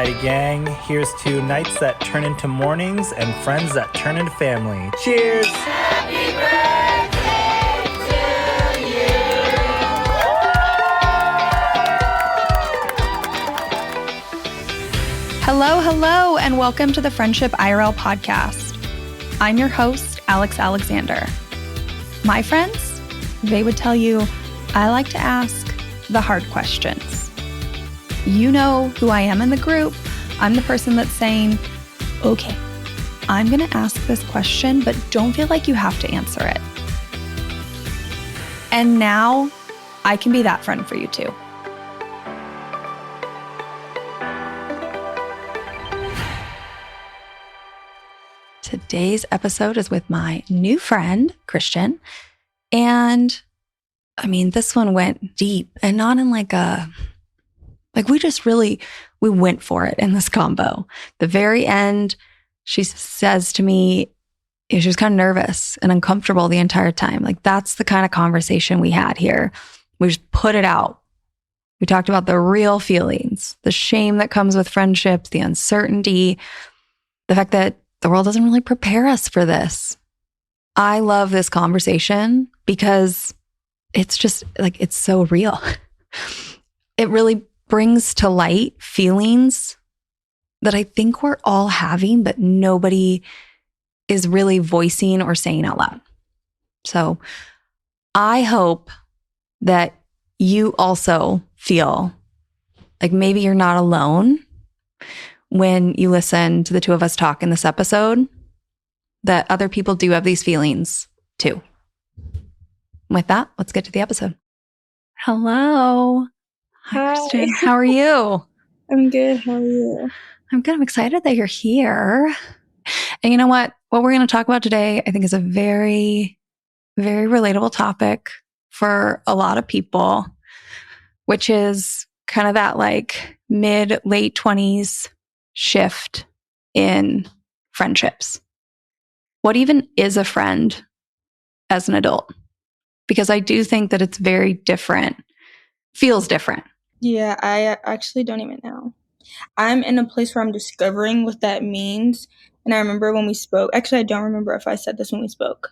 Alrighty, gang. Here's to nights that turn into mornings and friends that turn into family. Cheers! Happy birthday to you! Hello, and welcome to the Friendship IRL podcast. I'm your host, Alex Alexander. My friends, they would tell you I like to ask the hard questions. You know who I am in the group. I'm the person that's saying, okay, I'm going to ask this question, but don't feel like you have to answer it. And now I can be that friend for you too. Today's episode is with my new friend, Kristian. And I mean, this one went deep and not in we went for it in this combo. The very end, she says to me, she was kind of nervous and uncomfortable the entire time. Like, that's the kind of conversation we had here. We just put it out. We talked about the real feelings, the shame that comes with friendships, the uncertainty, the fact that the world doesn't really prepare us for this. I love this conversation because it's just like, it's so real. It really brings to light feelings that I think we're all having, but nobody is really voicing or saying out loud. So I hope that you also feel like maybe you're not alone when you listen to the two of us talk in this episode, that other people do have these feelings too. With that, let's get to the episode. Hello. Hi, Kristian. How are you? I'm good. How are you? I'm good. I'm excited that you're here. And you know what? What we're going to talk about today, I think, is a very, very relatable topic for a lot of people, which is kind of that like mid-late 20s shift in friendships. What even is a friend as an adult? Because I do think that it's very different, feels different. Yeah, I actually don't even know. I'm in a place where I'm discovering what that means. And I remember when we spoke, actually, I don't remember if I said this when we spoke,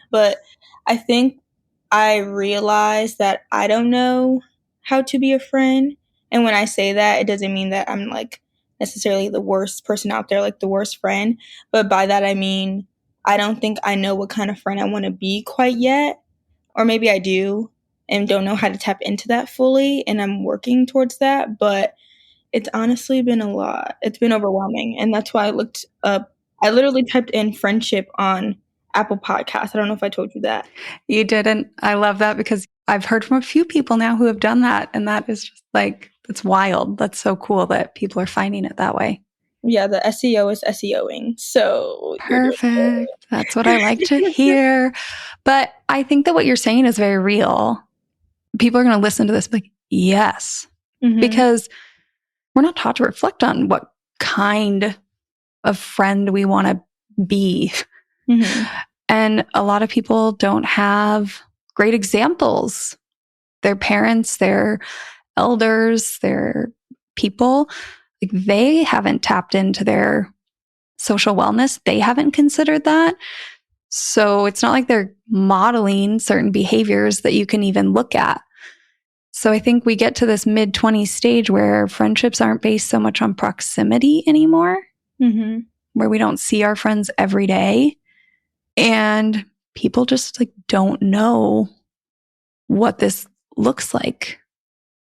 but I think I realized that I don't know how to be a friend. And when I say that, it doesn't mean that I'm like necessarily the worst person out there, like the worst friend. But by that, I mean, I don't think I know what kind of friend I want to be quite yet. Or maybe I do and don't know how to tap into that fully, and I'm working towards that, but it's honestly been a lot. It's been overwhelming, and that's why I literally typed in friendship on Apple Podcasts. I don't know if I told you that. You didn't. I love that because I've heard from a few people now who have done that, and that is just like, it's wild. That's so cool that people are finding it that way. Yeah, the SEO is SEOing. So perfect. That's what I like to hear. But I think that what you're saying is very real. People are going to listen to this like, yes, because we're not taught to reflect on what kind of friend we want to be. And a lot of people don't have great examples. Their parents, their elders, their people, like, they haven't tapped into their social wellness. They haven't considered that. So it's not like they're modeling certain behaviors that you can even look at. So I think we get to this mid-20s stage where friendships aren't based so much on proximity anymore, where we don't see our friends every day. And people just like don't know what this looks like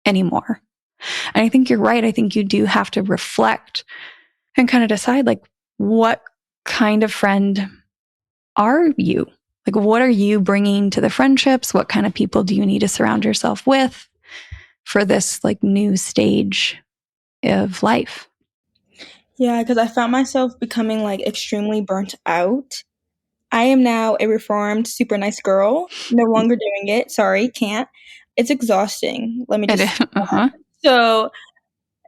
anymore. And I think you're right. I think you do have to reflect and kind of decide, like, what kind of friend are you? Like, what are you bringing to the friendships? What kind of people do you need to surround yourself with for this like new stage of life? Yeah, because I found myself becoming like extremely burnt out. I am now a reformed, super nice girl. No longer doing it. Sorry, can't. It's exhausting. Let me just. So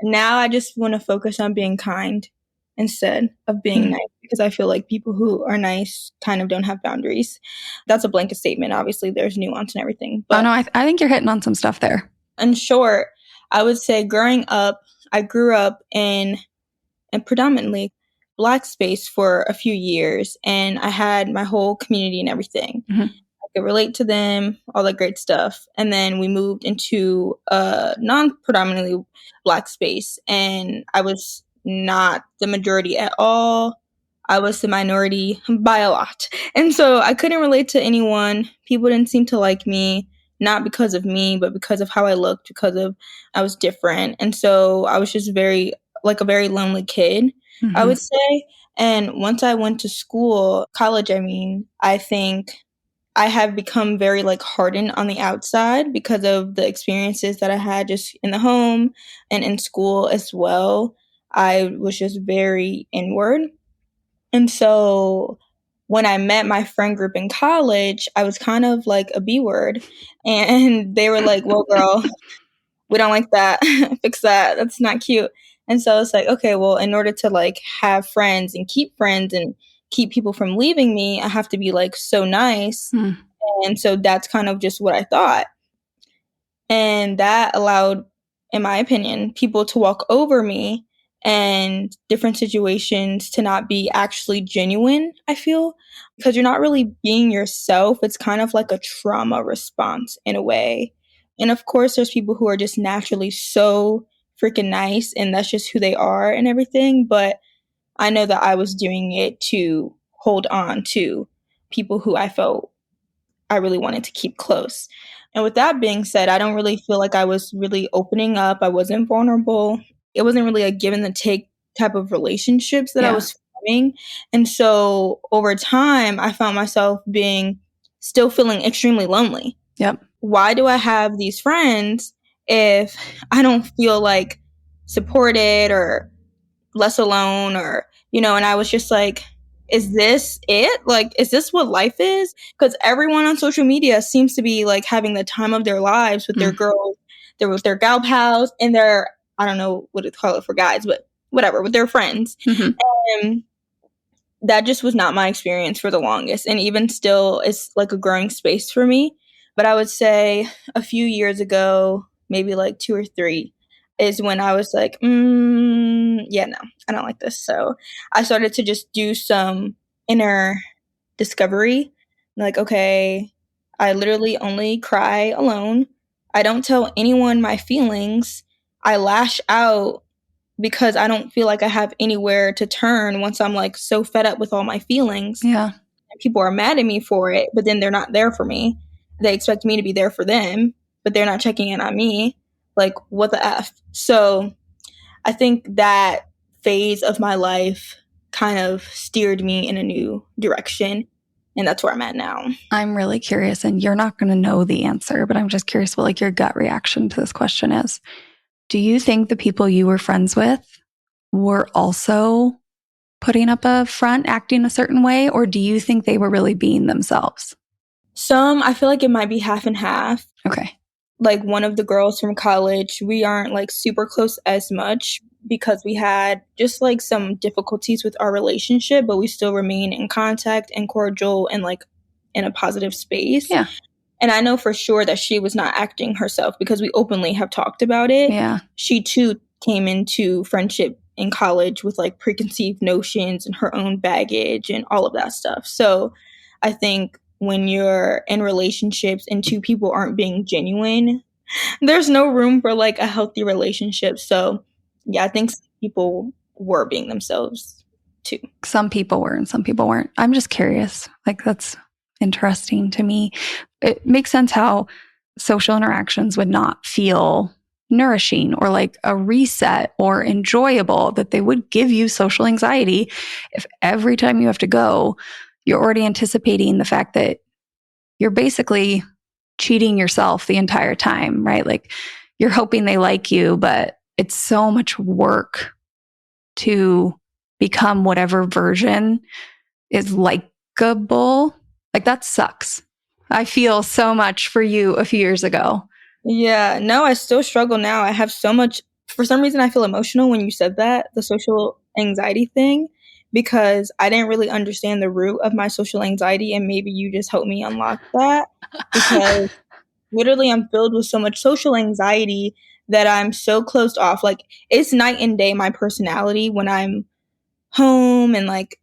now I just want to focus on being kind instead of being nice, because I feel like people who are nice kind of don't have boundaries. That's a blanket statement. Obviously, there's nuance and everything. But no, I think you're hitting on some stuff there. In short, I would say growing up, I grew up in a predominantly Black space for a few years, and I had my whole community and everything. Mhm. I could relate to them, all that great stuff. And then we moved into a non-predominantly Black space, and I was not the majority at all. I was the minority by a lot. And so I couldn't relate to anyone. People didn't seem to like me, not because of me, but because of how I looked, because of I was different. And so I was just very, like a very lonely kid, I Mhm. would say. And once I went to school, college, I mean, I think I have become very like hardened on the outside because of the experiences that I had just in the home and in school as well. I was just very inward. And so when I met my friend group in college, I was kind of like a B word. And they were like, well, girl, we don't like that. Fix that. That's not cute. And so it's like, okay, well, in order to like have friends and keep people from leaving me, I have to be like so nice. Mm. And so that's kind of just what I thought. And that allowed, in my opinion, people to walk over me and different situations to not be actually genuine, I feel, because you're not really being yourself. It's kind of like a trauma response in a way. And of course, there's people who are just naturally so freaking nice and that's just who they are and everything. But I know that I was doing it to hold on to people who I felt I really wanted to keep close. And with that being said, I don't really feel like I was really opening up. I wasn't vulnerable. It wasn't really a give and the take type of relationships that I Yeah. was forming. And so over time, I found myself still feeling extremely lonely. Yep. Why do I have these friends if I don't feel like supported or less alone or, and I was just like, is this it? Like, is this what life is? Because everyone on social media seems to be like having the time of their lives with their girls, with their gal pals, and their, I don't know what to call it for guys, but whatever, with their friends. Mhm. And that just was not my experience for the longest. And even still, it's like a growing space for me. But I would say a few years ago, maybe like 2 or 3, is when I was like, yeah, no, I don't like this. So I started to just do some inner discovery. Like, okay, I literally only cry alone. I don't tell anyone my feelings. I lash out because I don't feel like I have anywhere to turn once I'm like so fed up with all my feelings. Yeah. And people are mad at me for it, but then they're not there for me. They expect me to be there for them, but they're not checking in on me. Like, what the F? So I think that phase of my life kind of steered me in a new direction. And that's where I'm at now. I'm really curious, and you're not going to know the answer, but I'm just curious what like your gut reaction to this question is. Do you think the people you were friends with were also putting up a front, acting a certain way, or do you think they were really being themselves? I feel like it might be half and half. Okay. Like one of the girls from college, we aren't like super close as much because we had just like some difficulties with our relationship, but we still remain in contact and cordial and like in a positive space. Yeah. And I know for sure that she was not acting herself because we openly have talked about it. Yeah. She too came into friendship in college with like preconceived notions and her own baggage and all of that stuff. So I think when you're in relationships and two people aren't being genuine, there's no room for like a healthy relationship. So yeah, I think some people were being themselves too. Some people were and some people weren't. I'm just curious. Like, that's interesting to me. It makes sense how social interactions would not feel nourishing or like a reset or enjoyable, that they would give you social anxiety if every time you have to go, you're already anticipating the fact that you're basically cheating yourself the entire time, right? Like, you're hoping they like you, but it's so much work to become whatever version is likable. Like, that sucks. I feel so much for you a few years ago. Yeah, no, I still struggle now. I have so much, for some reason, I feel emotional when you said that, the social anxiety thing, because I didn't really understand the root of my social anxiety. And maybe you just helped me unlock that because literally I'm filled with so much social anxiety that I'm so closed off. Like, it's night and day, my personality, when I'm home and like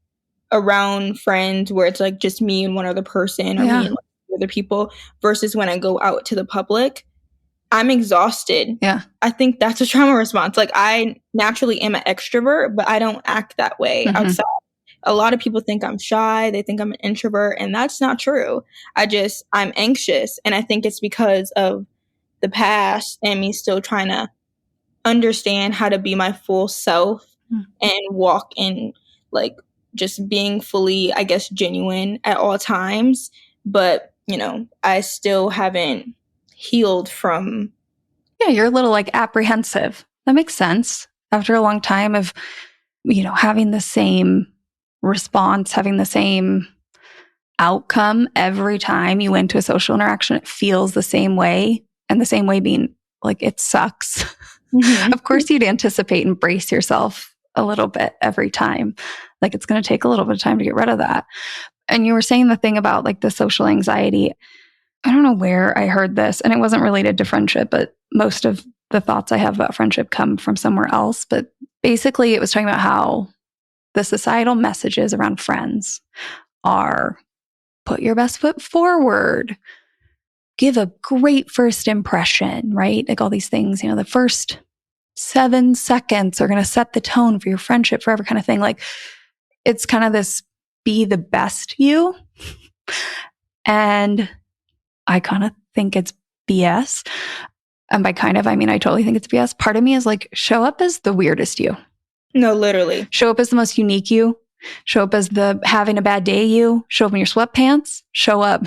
around friends where it's like just me and one other person, or me and like other people, versus when I go out to the public. I'm exhausted. Yeah. I think that's a trauma response. Like, I naturally am an extrovert, but I don't act that way outside. A lot of people think I'm shy. They think I'm an introvert, and that's not true. I'm anxious, and I think it's because of the past and me still trying to understand how to be my full self and walk in, like, just being fully, I guess, genuine at all times. But, you know, I still haven't healed from. Yeah, you're a little like apprehensive. That makes sense. After a long time of, you know, having the same response, having the same outcome every time you went to a social interaction, it feels the same way. And the same way being like, it sucks. Of course, you'd anticipate and brace yourself a little bit every time. Like, it's going to take a little bit of time to get rid of that. And you were saying the thing about like the social anxiety. I don't know where I heard this, and it wasn't related to friendship, but most of the thoughts I have about friendship come from somewhere else. But basically, it was talking about how the societal messages around friends are put your best foot forward, give a great first impression, right? Like all these things, you know, the first 7 seconds are going to set the tone for your friendship forever kind of thing. Like, it's kind of this be the best you. And I kind of think it's BS. And by kind of, I mean, I totally think it's BS. Part of me is like, show up as the weirdest you. No, literally. Show up as the most unique you. Show up as the having a bad day you. Show up in your sweatpants. Show up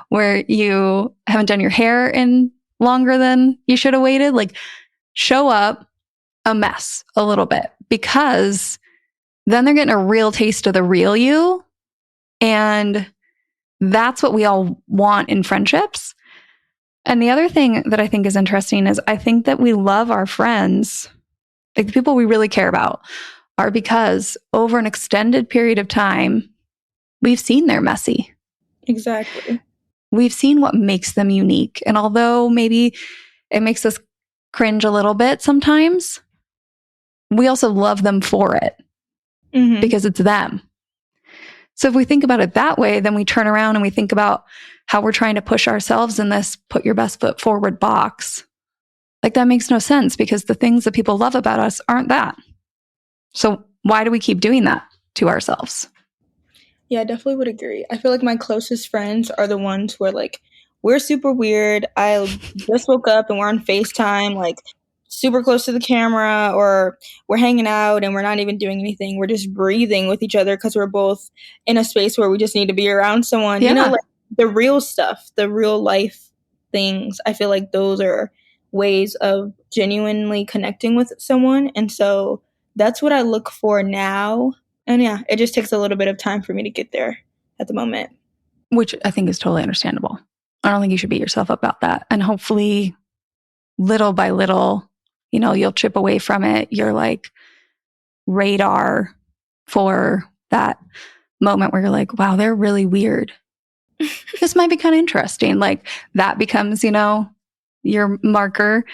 where you haven't done your hair in longer than you should have waited. Like, show up a mess a little bit, because then they're getting a real taste of the real you. And that's what we all want in friendships. And the other thing that I think is interesting is I think that we love our friends, like the people we really care about, are because over an extended period of time, we've seen they're messy. Exactly. We've seen what makes them unique. And although maybe it makes us cringe a little bit sometimes, we also love them for it because it's them. So if we think about it that way, then we turn around and we think about how we're trying to push ourselves in this put your best foot forward box. Like, that makes no sense, because the things that people love about us aren't that. So why do we keep doing that to ourselves? Yeah, I definitely would agree. I feel like my closest friends are the ones who are like, we're super weird. I just woke up and we're on FaceTime, like super close to the camera, or we're hanging out and we're not even doing anything. We're just breathing with each other because we're both in a space where we just need to be around someone. Yeah. You know, like the real stuff, the real life things. I feel like those are ways of genuinely connecting with someone. And so that's what I look for now. And yeah, it just takes a little bit of time for me to get there at the moment. Which I think is totally understandable. I don't think you should beat yourself up about that. And hopefully, little by little, you know, you'll chip away from it. You're like radar for that moment where you're like, wow, they're really weird. This might be kind of interesting. Like, that becomes, you know, your marker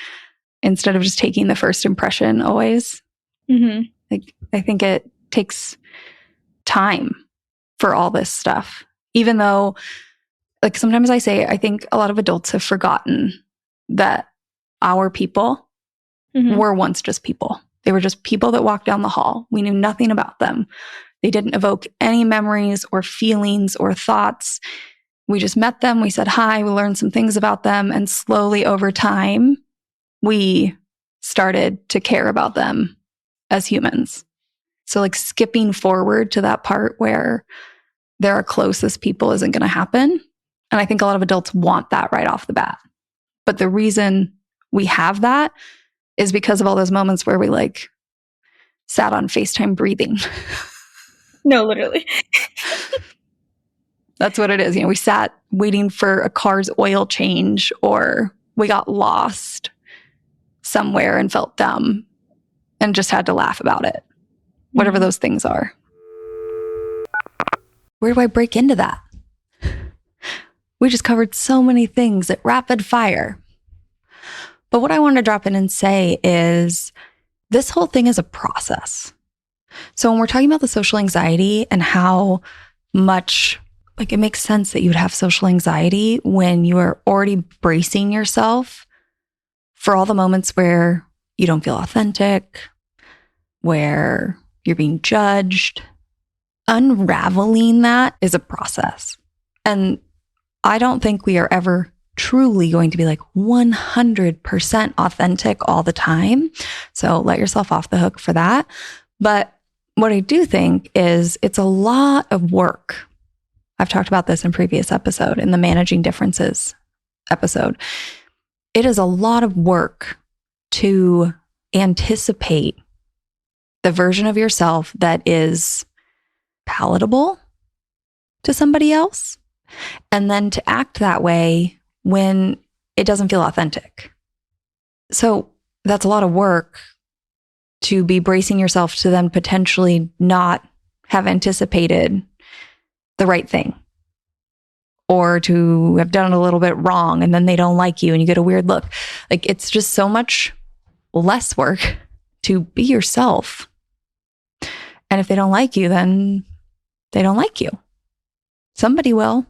instead of just taking the first impression always. Like, I think it takes time for all this stuff, even though, like, sometimes I say, I think a lot of adults have forgotten that our people were once just people. They were just people that walked down the hall. We knew nothing about them. They didn't evoke any memories or feelings or thoughts. We just met them. We said hi. We learned some things about them. And slowly over time, we started to care about them as humans. So, like, skipping forward to that part where they're our closest people isn't going to happen. And I think a lot of adults want that right off the bat. But the reason we have that is because of all those moments where we like sat on FaceTime breathing. No, literally. That's what it is. You know, we sat waiting for a car's oil change, or we got lost somewhere and felt dumb and just had to laugh about it. Whatever those things are. Where do I break into that? We just covered so many things at rapid fire. But what I want to drop in and say is this whole thing is a process. So when we're talking about the social anxiety and how much, like, it makes sense that you would have social anxiety when you are already bracing yourself for all the moments where you don't feel authentic, where you're being judged. Unraveling that is a process. And I don't think we are ever truly going to be like 100% authentic all the time. So let yourself off the hook for that. But what I do think is it's a lot of work. I've talked about this in previous episode, in the Managing Differences episode. It is a lot of work to anticipate the version of yourself that is palatable to somebody else, and then to act that way when it doesn't feel authentic. So that's a lot of work to be bracing yourself to then potentially not have anticipated the right thing, or to have done it a little bit wrong and then they don't like you and you get a weird look. Like, it's just so much less work to be yourself. And if they don't like you, then they don't like you. Somebody will.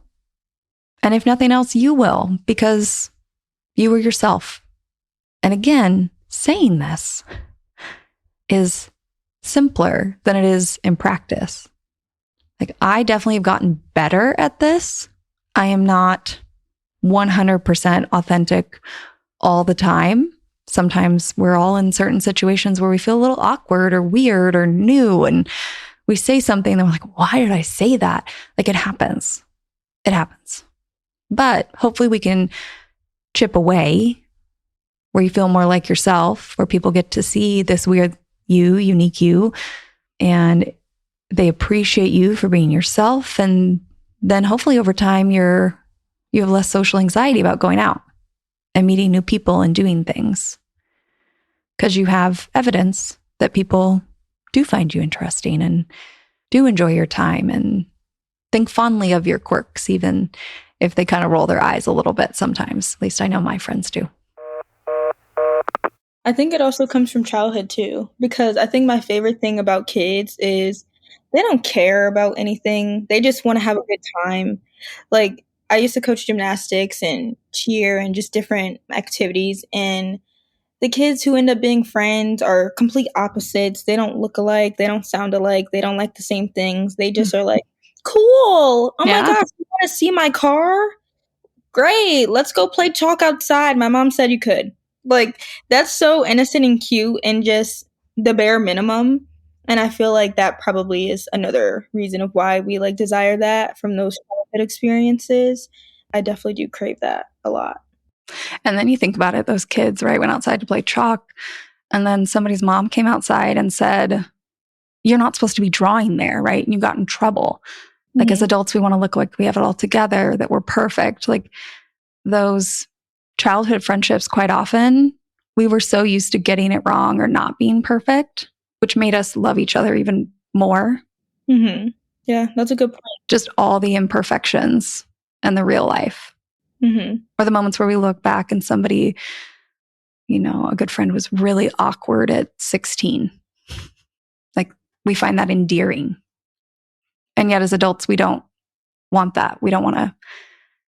And if nothing else, you will, because you were yourself. And again, saying this is simpler than it is in practice. Like, I definitely have gotten better at this. I am not 100% authentic all the time. Sometimes we're all in certain situations where we feel a little awkward or weird or new, and we say something and we're like, why did I say that? Like, it happens. It happens. But hopefully we can chip away where you feel more like yourself, where people get to see this weird you, unique you, and they appreciate you for being yourself. And then hopefully over time, you have less social anxiety about going out and meeting new people and doing things, because you have evidence that people do find you interesting and do enjoy your time and think fondly of your quirks, even if they kind of roll their eyes a little bit sometimes. At least I know my friends do. I think it also comes from childhood too, because I think my favorite thing about kids is they don't care about anything. They just want to have a good time. Like, I used to coach gymnastics and cheer and just different activities, and the kids who end up being friends are complete opposites. They don't look alike. They don't sound alike. They don't like the same things. They just are like, cool. Oh Yeah. my gosh, you want to see my car? Great. Let's go play chalk outside. My mom said you could. Like, that's so innocent and cute and just the bare minimum. And I feel like that probably is another reason of why we like desire that from those childhood experiences. I definitely do crave that a lot. And then you think about it, those kids, right, went outside to play chalk, and then somebody's mom came outside and said, you're not supposed to be drawing there, right? And you got in trouble. Like, as adults, we want to look like we have it all together, that we're perfect. Like, those childhood friendships, quite often, we were so used to getting it wrong or not being perfect, which made us love each other even more. Mm-hmm. Yeah, that's a good point. Just all the imperfections and the real life. Mm-hmm. Or the moments where we look back and somebody, a good friend was really awkward at 16. Like, we find that endearing. And yet as adults, we don't want that. We don't want to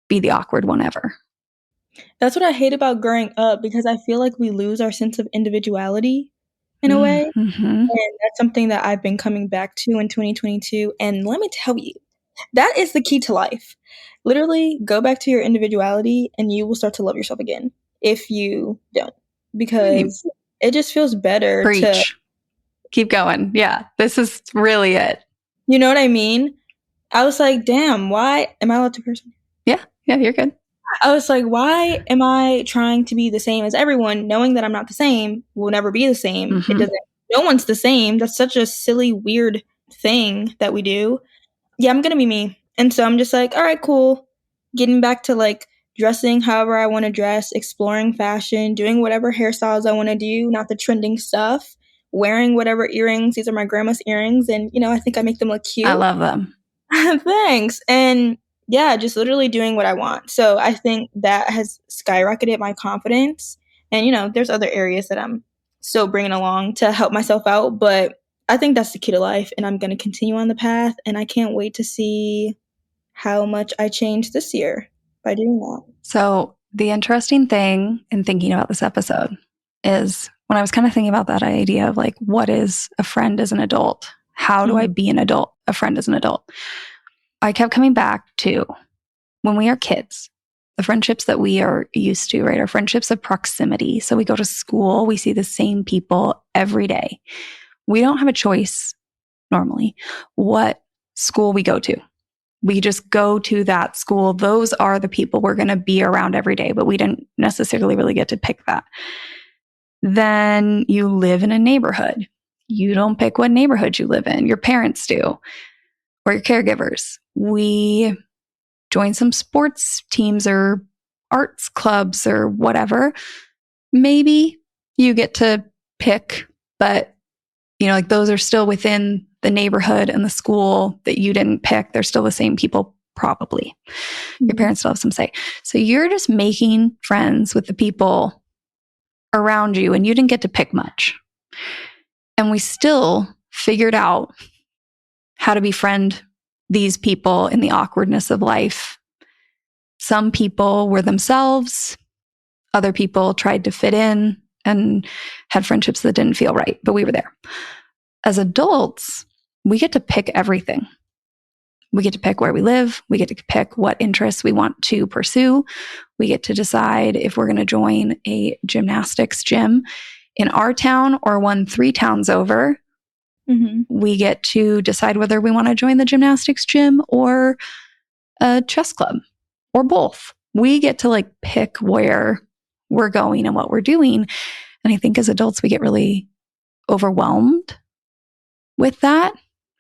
be the awkward one ever. That's what I hate about growing up, because I feel like we lose our sense of individuality in a way. Mm-hmm. And that's something that I've been coming back to in 2022. And let me tell you, that is the key to life. Literally, go back to your individuality and you will start to love yourself again if you don't. Because it just feels better Preach. to... Keep going. Yeah, this is really it. You know what I mean? I was like, damn, why... Am I allowed to curse? Yeah, you're good. I was like, why am I trying to be the same as everyone, knowing that I'm not the same, will never be the same? Mm-hmm. It doesn't... No one's the same. That's such a silly, weird thing that we do. Yeah, I'm going to be me. And so I'm just like, all right, cool. Getting back to like dressing however I want to dress, exploring fashion, doing whatever hairstyles I want to do, not the trending stuff, wearing whatever earrings. These are my grandma's earrings. And, I think I make them look cute. I love them. Thanks. And yeah, just literally doing what I want. So I think that has skyrocketed my confidence And, there's other areas that I'm still bringing along to help myself out. But I think that's the key to life. And I'm going to continue on the path. And I can't wait to see how much I change this year by doing that. So the interesting thing in thinking about this episode is when I was kind of thinking about that idea of like, what is a friend as an adult? How do I be an adult, a friend as an adult? I kept coming back to when we are kids, the friendships that we are used to, right? Are friendships of proximity. So we go to school, we see the same people every day. We don't have a choice normally what school we go to. We just go to that school. Those are the people we're going to be around every day, but we didn't necessarily really get to pick that. Then you live in a neighborhood. You don't pick what neighborhood you live in. Your parents do, or your caregivers. We join some sports teams or arts clubs or whatever. Maybe you get to pick, but like those are still within the neighborhood and the school that you didn't pick. They're still the same people, probably. Your parents still have some say. So you're just making friends with the people around you, and you didn't get to pick much. And we still figured out how to befriend these people in the awkwardness of life. Some people were themselves. Other people tried to fit in and had friendships that didn't feel right, but we were there. As adults, we get to pick everything. We get to pick where we live. We get to pick what interests we want to pursue. We get to decide if we're going to join a gymnastics gym in our town or one 3 towns over. We get to decide whether we want to join the gymnastics gym or a chess club or both. We get to pick where we're going and what we're doing. And I think as adults, we get really overwhelmed with that.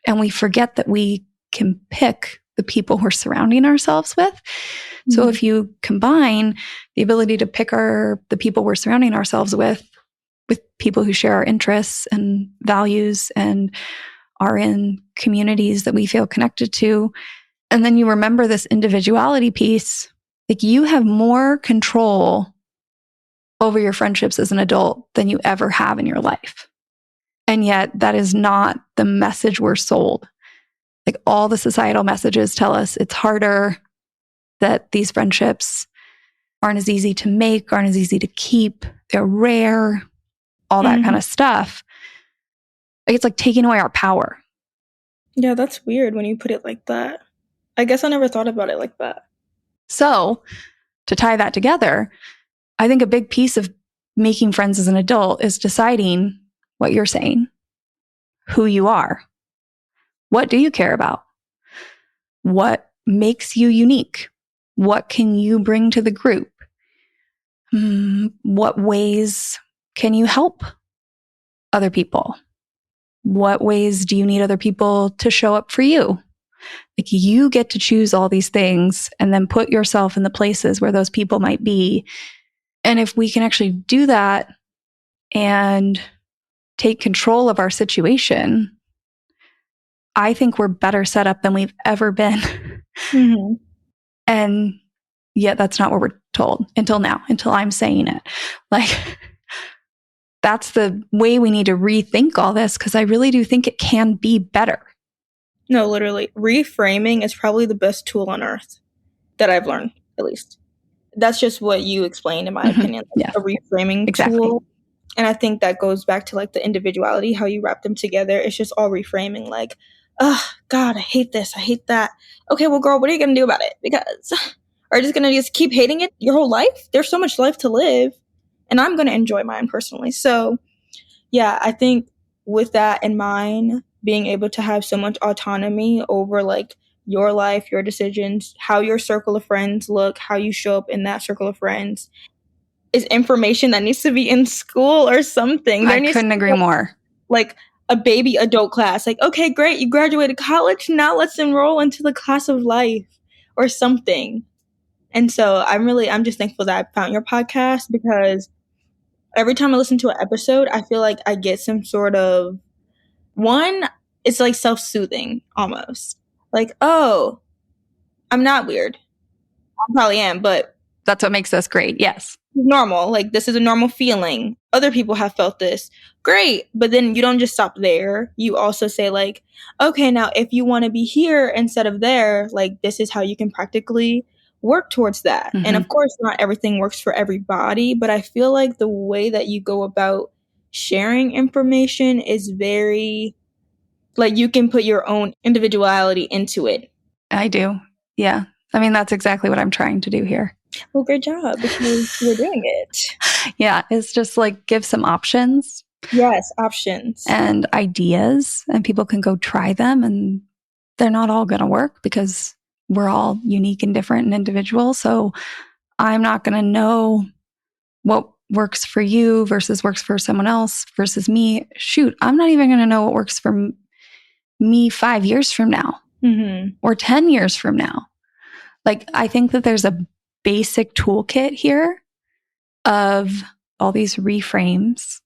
And we forget that we can pick the people we're surrounding ourselves with. So if you combine the ability to pick the people we're surrounding ourselves with people who share our interests and values and are in communities that we feel connected to, and then you remember this individuality piece, you have more control over your friendships as an adult than you ever have in your life. And yet that is not the message we're sold. All the societal messages tell us it's harder, that these friendships aren't as easy to make, aren't as easy to keep, they're rare, all that kind of stuff. It's like taking away our power. Yeah, that's weird when you put it like that. I guess I never thought about it like that. So to tie that together, I think a big piece of making friends as an adult is deciding what you're saying, who you are. What do you care about? What makes you unique? What can you bring to the group? What ways can you help other people? What ways do you need other people to show up for you? You get to choose all these things and then put yourself in the places where those people might be. And if we can actually do that and take control of our situation, I think we're better set up than we've ever been. And yet that's not what we're told until now, until I'm saying it. That's the way we need to rethink all this, because I really do think it can be better. No, literally. Reframing is probably the best tool on earth that I've learned, at least. That's just what you explained, in my opinion. Yeah. A reframing tool. And I think that goes back to the individuality, how you wrap them together. It's just all reframing. Oh, God, I hate this. I hate that. Okay, well, girl, what are you going to do about it? Because are you just going to just keep hating it your whole life? There's so much life to live. And I'm going to enjoy mine personally. So, yeah, I think with that in mind, being able to have so much autonomy over your life, your decisions, how your circle of friends look, how you show up in that circle of friends is information that needs to be in school or something. I couldn't agree more. A baby adult class. Okay, great, you graduated college. Now let's enroll into the class of life or something. And so I'm just thankful that I found your podcast, because every time I listen to an episode, I feel like I get some sort of it's self-soothing almost. I'm not weird. I probably am, but that's what makes us great. Yes. normal. Like, this is a normal feeling. Other people have felt this. Great. But then you don't just stop there. You also say, like, okay, now if you want to be here instead of there, like, this is how you can practically work towards that. Mm-hmm. And of course, not everything works for everybody, but I feel like the way that you go about sharing information is very, like, you can put your own individuality into it. I do. Yeah. I mean, that's exactly what I'm trying to do here. Well, great job, because you're doing it. Yeah. It's just like give some options. Yes, options. And ideas, and people can go try them, and they're not all going to work because we're all unique and different and individual. So I'm not going to know what works for you versus works for someone else versus me. Shoot, I'm not even going to know what works for me 5 years from now or 10 years from now. Like, I think that there's a basic toolkit here of all these reframes,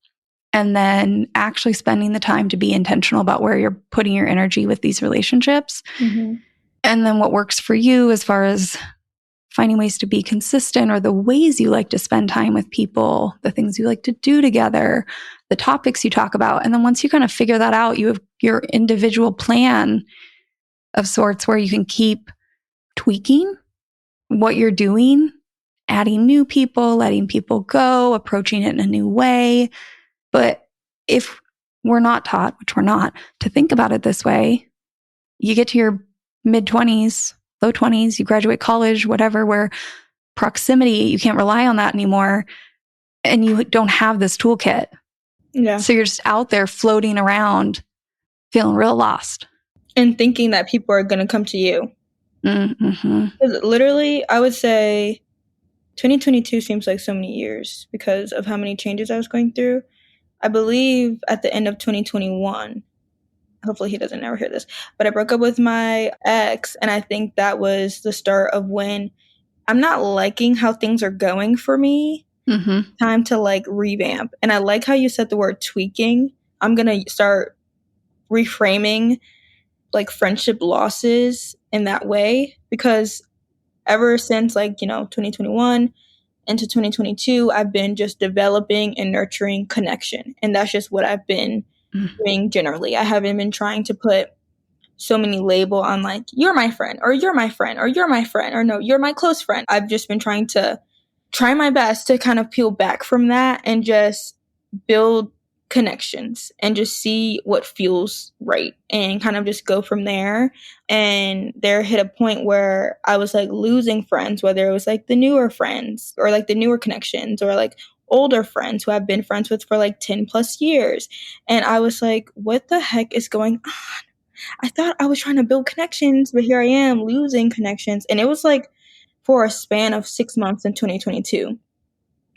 and then actually spending the time to be intentional about where you're putting your energy with these relationships. And then what works for you as far as finding ways to be consistent, or the ways you like to spend time with people, the things you like to do together, the topics you talk about. And then once you kind of figure that out, you have your individual plan of sorts where you can keep tweaking what you're doing, adding new people, letting people go, approaching it in a new way. But if we're not taught, which we're not, to think about it this way, you get to your mid-20s, low 20s, you graduate college, whatever, where proximity, you can't rely on that anymore, and you don't have this toolkit. Yeah. So you're just out there floating around, feeling real lost. And thinking that people are going to come to you. Mm-hmm. Literally, I would say 2022 seems like so many years because of how many changes I was going through. I believe at the end of 2021, hopefully he doesn't ever hear this, but I broke up with my ex, and I think that was the start of when I'm not liking how things are going for me. Time to, like, revamp. And I like how you said the word tweaking. I'm going to start reframing, like, friendship losses in that way, because ever since, like, 2021 into 2022, I've been just developing and nurturing connection. And that's just what I've been doing generally. I haven't been trying to put so many label on, like, you're my friend, or you're my friend, or you're my friend, or no, you're my close friend. I've just been trying to try my best to kind of peel back from that and just build connections and just see what feels right and kind of just go from there. And there hit a point where I was, like, losing friends, whether it was, like, the newer friends or, like, the newer connections, or, like, older friends who I've been friends with for, like, 10 plus years. And I was like, what the heck is going on? I thought I was trying to build connections, but here I am losing connections. And it was, like, for a span of 6 months in 2022.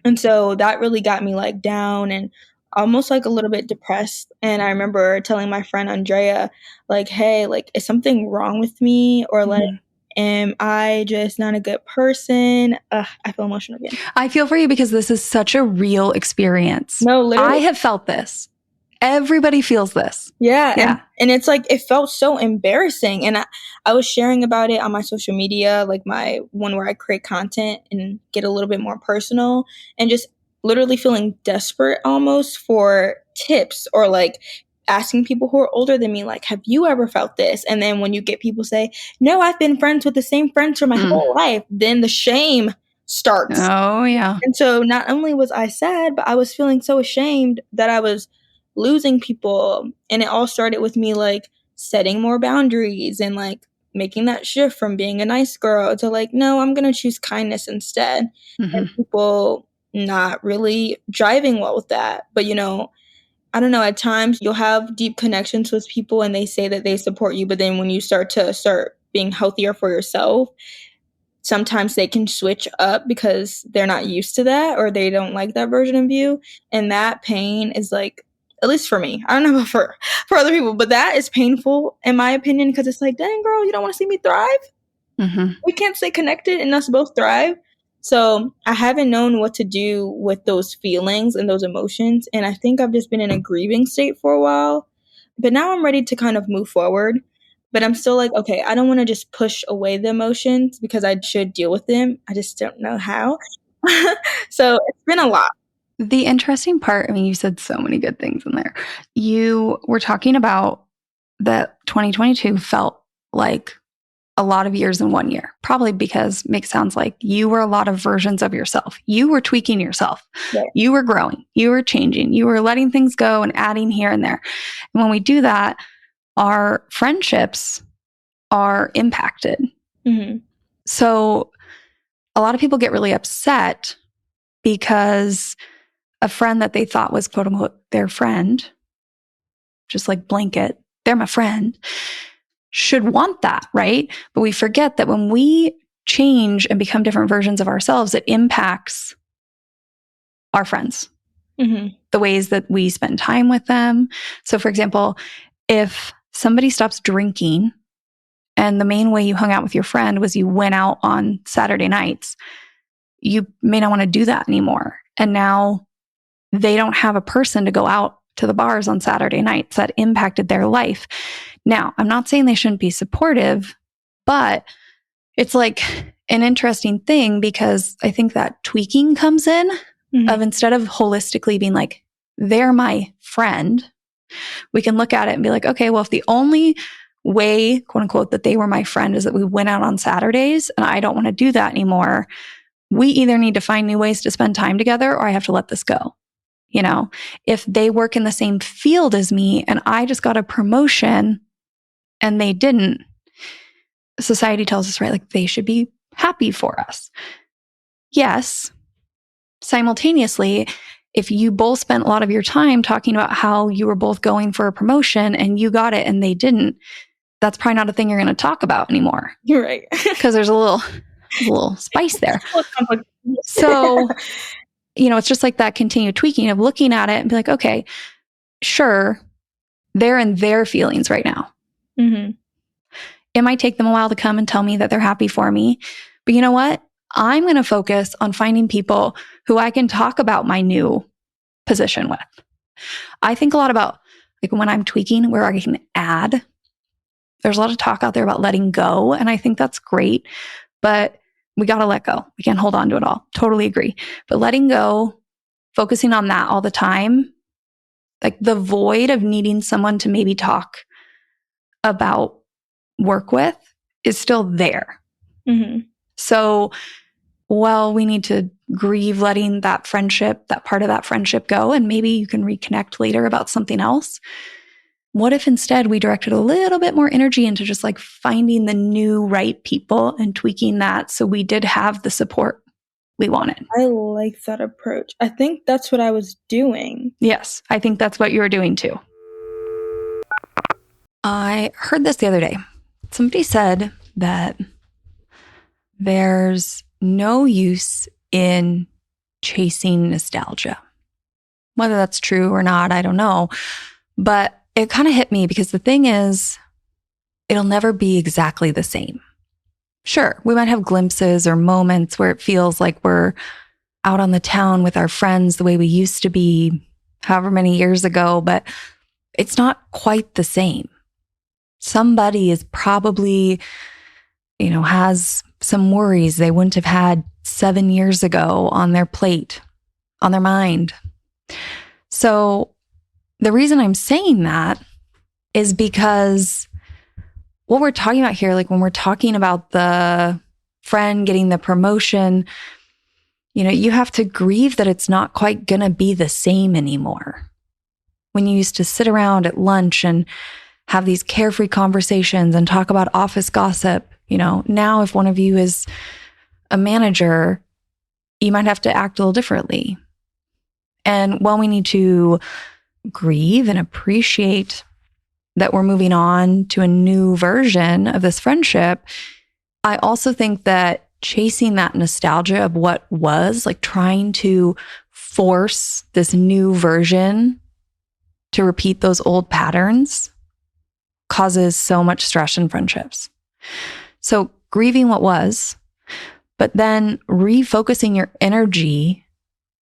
And so that really got me, like, down and almost, like, a little bit depressed. And I remember telling my friend Andrea, like, hey, like, is something wrong with me? Or, like, am I just not a good person? I feel emotional again. I feel for you because this is such a real experience. No, literally. I have felt this. Everybody feels this. Yeah. And it's like, it felt so embarrassing. And I was sharing about it on my social media, like my one where I create content and get a little bit more personal, and just literally feeling desperate almost for tips, or, like, asking people who are older than me, like, have you ever felt this? And then when you get people say, no, I've been friends with the same friends for my whole life, then the shame starts. Oh, yeah. And so not only was I sad, but I was feeling so ashamed that I was losing people. And it all started with me, like, setting more boundaries and, like, making that shift from being a nice girl to, like, no, I'm going to choose kindness instead. And people not really driving well with that. But, I don't know, at times you'll have deep connections with people and they say that they support you, but then when you start being healthier for yourself, sometimes they can switch up because they're not used to that, or they don't like that version of you. And that pain is, like, at least for me, I don't know about for other people, but that is painful in my opinion, because it's like, dang, girl, you don't want to see me thrive? We can't stay connected and us both thrive. So I haven't known what to do with those feelings and those emotions. And I think I've just been in a grieving state for a while. But now I'm ready to kind of move forward. But I'm still like, okay, I don't want to just push away the emotions because I should deal with them. I just don't know how. So it's been a lot. The interesting part, I mean, you said so many good things in there. You were talking about that 2022 felt like a lot of years in 1 year, probably because it sounds like you were a lot of versions of yourself. You were tweaking yourself. Right. You were growing. You were changing. You were letting things go and adding here and there. And when we do that, our friendships are impacted. Mm-hmm. So a lot of people get really upset because a friend that they thought was quote unquote their friend, just like blanket, they're my friend, should want that, right? But we forget that when we change and become different versions of ourselves, it impacts our friends, the ways that we spend time with them. So for example, if somebody stops drinking and the main way you hung out with your friend was you went out on Saturday nights, you may not want to do that anymore. And now they don't have a person to go out to the bars on Saturday nights. That impacted their life. Now, I'm not saying they shouldn't be supportive, but it's like an interesting thing because I think that tweaking comes in of instead of holistically being like, they're my friend, we can look at it and be like, okay, well, if the only way, quote unquote, that they were my friend is that we went out on Saturdays and I don't want to do that anymore, we either need to find new ways to spend time together or I have to let this go. You know, if they work in the same field as me and I just got a promotion and they didn't, society tells us, right, like they should be happy for us. Yes. Simultaneously, if you both spent a lot of your time talking about how you were both going for a promotion and you got it and they didn't, that's probably not a thing you're going to talk about anymore. You're right. Because there's a little spice there. So, you know, it's just like that continued tweaking of looking at it and be like, okay, sure, they're in their feelings right now. It might take them a while to come and tell me that they're happy for me. But you know what? I'm going to focus on finding people who I can talk about my new position with. I think a lot about like when I'm tweaking where I can add. There's a lot of talk out there about letting go. And I think that's great, but we got to let go. We can't hold on to it all. Totally agree. But letting go, focusing on that all the time, like the void of needing someone to maybe talk about work with is still there. So while we need to grieve letting that friendship, that part of that friendship go, and maybe you can reconnect later about something else, what if instead we directed a little bit more energy into just like finding the new right people and tweaking that so we did have the support we wanted? I like that approach. I think that's what I was doing. Yes, I think that's what you were doing too. I heard this the other day. Somebody said that there's no use in chasing nostalgia. Whether that's true or not, I don't know. But it kind of hit me because the thing is, it'll never be exactly the same. Sure, we might have glimpses or moments where it feels like we're out on the town with our friends the way we used to be however many years ago, but it's not quite the same. Somebody is probably, you know, has some worries they wouldn't have had 7 years ago on their plate, on their mind. So the reason I'm saying that is because what we're talking about here, like when we're talking about the friend getting the promotion, you know, you have to grieve that it's not quite going to be the same anymore. When you used to sit around at lunch and have these carefree conversations and talk about office gossip, you know, now if one of you is a manager, you might have to act a little differently. And while we need to grieve and appreciate that we're moving on to a new version of this friendship, I also think that chasing that nostalgia of what was, like trying to force this new version to repeat those old patterns, causes so much stress in friendships. So grieving what was, but then refocusing your energy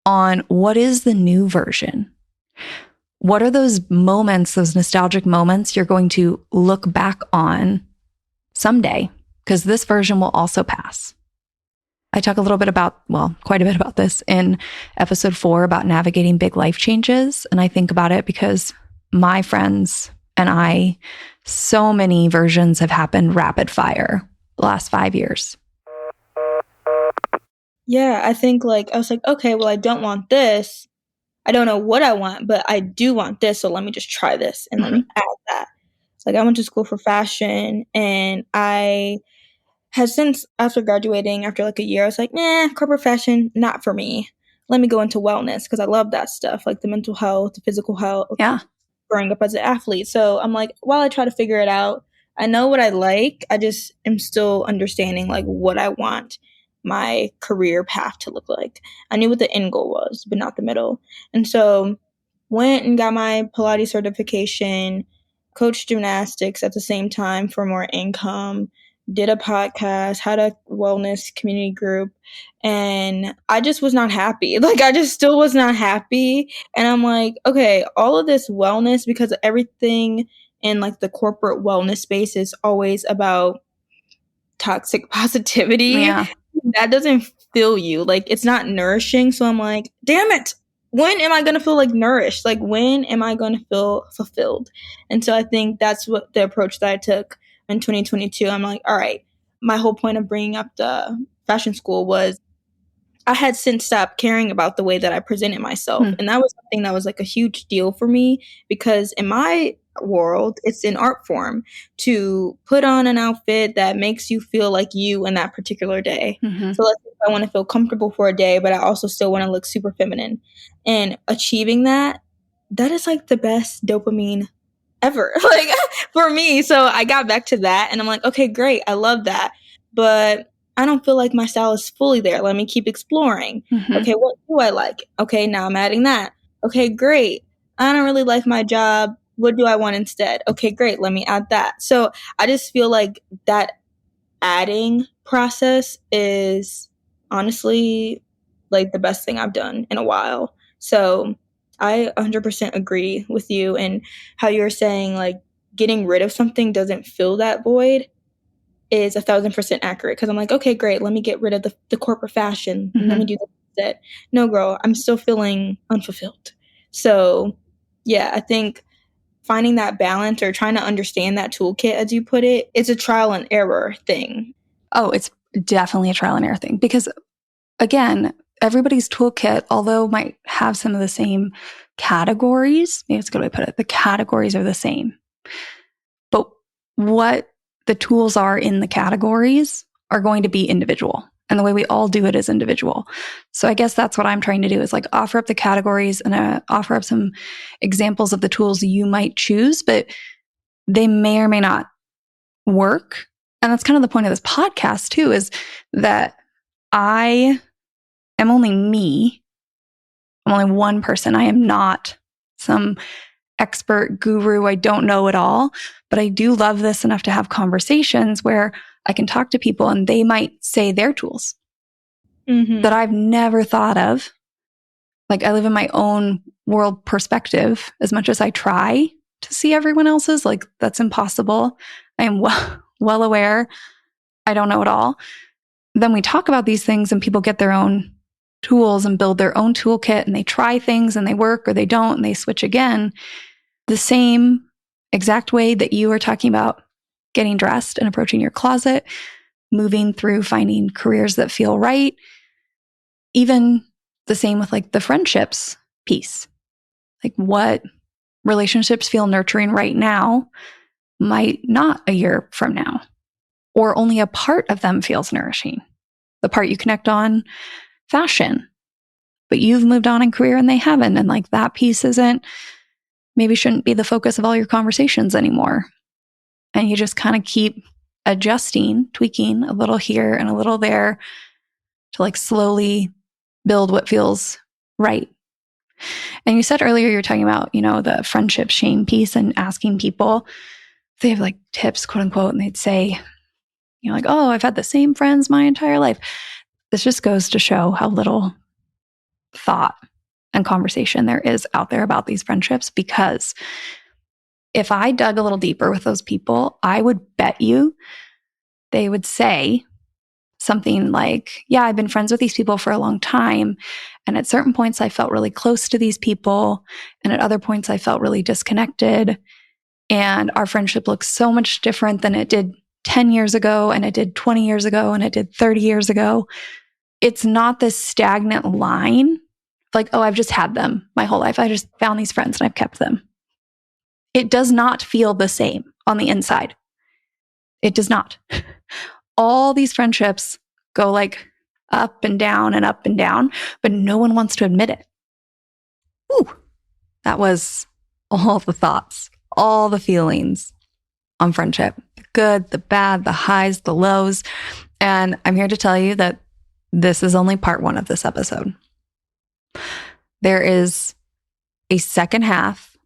on what is the new version. What are those moments, those nostalgic moments you're going to look back on someday? Because this version will also pass. I talk a little bit about, well, quite a bit about this in episode 4 about navigating big life changes. And I think about it because my friends and I, so many versions have happened rapid fire the last 5 years. Yeah, I think like, I was like, okay, well, I don't want this. I don't know what I want, but I do want this. So let me just try this and let me add that. It's like I went to school for fashion, and I had since, after graduating, after like a year, I was like, nah, corporate fashion, not for me. Let me go into wellness because I love that stuff, like the mental health, the physical health, Yeah. growing up as an athlete. So I'm like, while I try to figure it out, I know what I like. I just am still understanding like what I want my career path to look like. I knew what the end goal was, but not the middle. And so went and got my Pilates certification, coached gymnastics at the same time for more income, did a podcast, had a wellness community group, and I just was not happy. Like, I just still was not happy. And I'm like, okay, all of this wellness, because everything in like the corporate wellness space is always about toxic positivity. Yeah. That doesn't fill you. Like, it's not nourishing. So I'm like, damn it. When am I going to feel like nourished? Like, when am I going to feel fulfilled? And so I think that's what the approach that I took in 2022. I'm like, all right, my whole point of bringing up the fashion school was I had since stopped caring about the way that I presented myself. And that was something that was like a huge deal for me, because in my world, it's an art form to put on an outfit that makes you feel like you in that particular day. So let's say I want to feel comfortable for a day, but I also still want to look super feminine. And achieving that, that is like the best dopamine ever, like for me. So I got back to that and I'm like, okay, great. I love that. But I don't feel like my style is fully there. Let me keep exploring. Okay, what do I like? Okay, now I'm adding that. Okay, great. I don't really like my job. What do I want instead? Okay, great. Let me add that. So I just feel like that adding process is honestly like the best thing I've done in a while. So I 100% agree with you, and how you're saying like getting rid of something doesn't fill that void is 1,000% accurate, because I'm like, okay, great, let me get rid of the corporate fashion and let me do that instead. No, girl, I'm still feeling unfulfilled. So yeah, I think finding that balance or trying to understand that toolkit, as you put it, it's a trial and error thing. Oh, it's definitely a trial and error thing, because again, everybody's toolkit, although might have some of the same categories, maybe it's a good way to put it, the categories are the same. But what the tools are in the categories are going to be individual. And the way we all do it is individual. So I guess that's what I'm trying to do, is like offer up the categories and offer up some examples of the tools you might choose, but they may or may not work. And that's kind of the point of this podcast too, is that I am only me. I'm only one person. I am not some expert guru. I don't know it all, but I do love this enough to have conversations where I can talk to people and they might say their tools that I've never thought of. Like, I live in my own world perspective as much as I try to see everyone else's. Like, that's impossible. I am well aware I don't know it all. Then we talk about these things and people get their own tools and build their own toolkit, and they try things and they work or they don't and they switch again. The same exact way that you are talking about getting dressed and approaching your closet, moving through finding careers that feel right. Even the same with like the friendships piece. Like, what relationships feel nurturing right now might not a year from now, or only a part of them feels nourishing. The part you connect on fashion, but you've moved on in career and they haven't. And like, that piece maybe shouldn't be the focus of all your conversations anymore. And you just kind of keep adjusting, tweaking a little here and a little there to like slowly build what feels right. And you said earlier, you're talking about, the friendship shame piece and asking people if they have like tips, quote unquote, and they'd say, like, oh, I've had the same friends my entire life. This just goes to show how little thought and conversation there is out there about these friendships, because if I dug a little deeper with those people, I would bet you they would say something like, yeah, I've been friends with these people for a long time. And at certain points, I felt really close to these people. And at other points, I felt really disconnected. And our friendship looks so much different than it did 10 years ago, and it did 20 years ago, and it did 30 years ago. It's not this stagnant line like, oh, I've just had them my whole life. I just found these friends and I've kept them. It does not feel the same on the inside. It does not. All these friendships go like up and down, but no one wants to admit it. Ooh, that was all the thoughts, all the feelings on friendship, the good, the bad, the highs, the lows. And I'm here to tell you that this is only part 1 of this episode. There is a second half,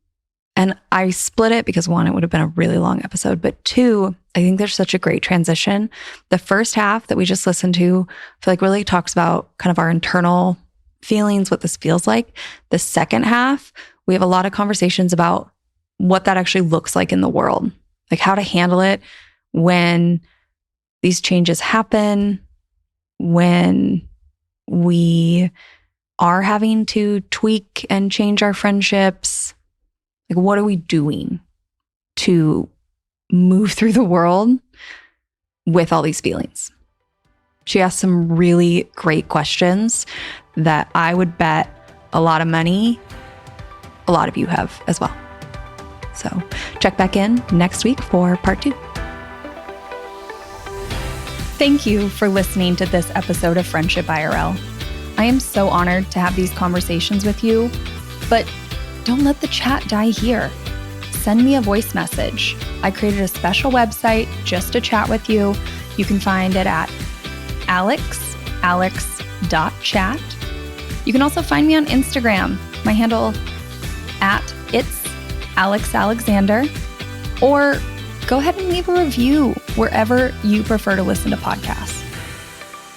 and I split it because 1, it would have been a really long episode, but 2, I think there's such a great transition. The first half that we just listened to, I feel like really talks about kind of our internal feelings, what this feels like. The second half, we have a lot of conversations about what that actually looks like in the world, like how to handle it when these changes happen, when we are having to tweak and change our friendships. Like, what are we doing to move through the world with all these feelings? She asked some really great questions that I would bet a lot of money a lot of you have as well. So check back in next week for part 2. Thank you for listening to this episode of Friendship IRL. I am so honored to have these conversations with you, but don't let the chat die here. Send me a voice message. I created a special website just to chat with you. You can find it at alex.chat. You can also find me on Instagram. My handle at it's Alex Alexander, or go ahead and leave a review wherever you prefer to listen to podcasts.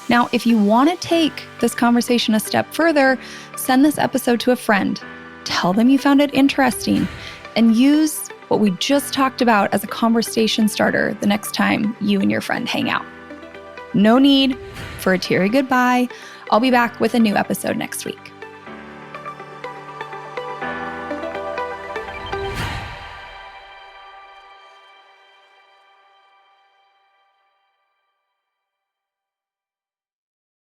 Now, if you want to take this conversation a step further, send this episode to a friend. Tell them you found it interesting, and use what we just talked about as a conversation starter the next time you and your friend hang out. No need for a teary goodbye. I'll be back with a new episode next week.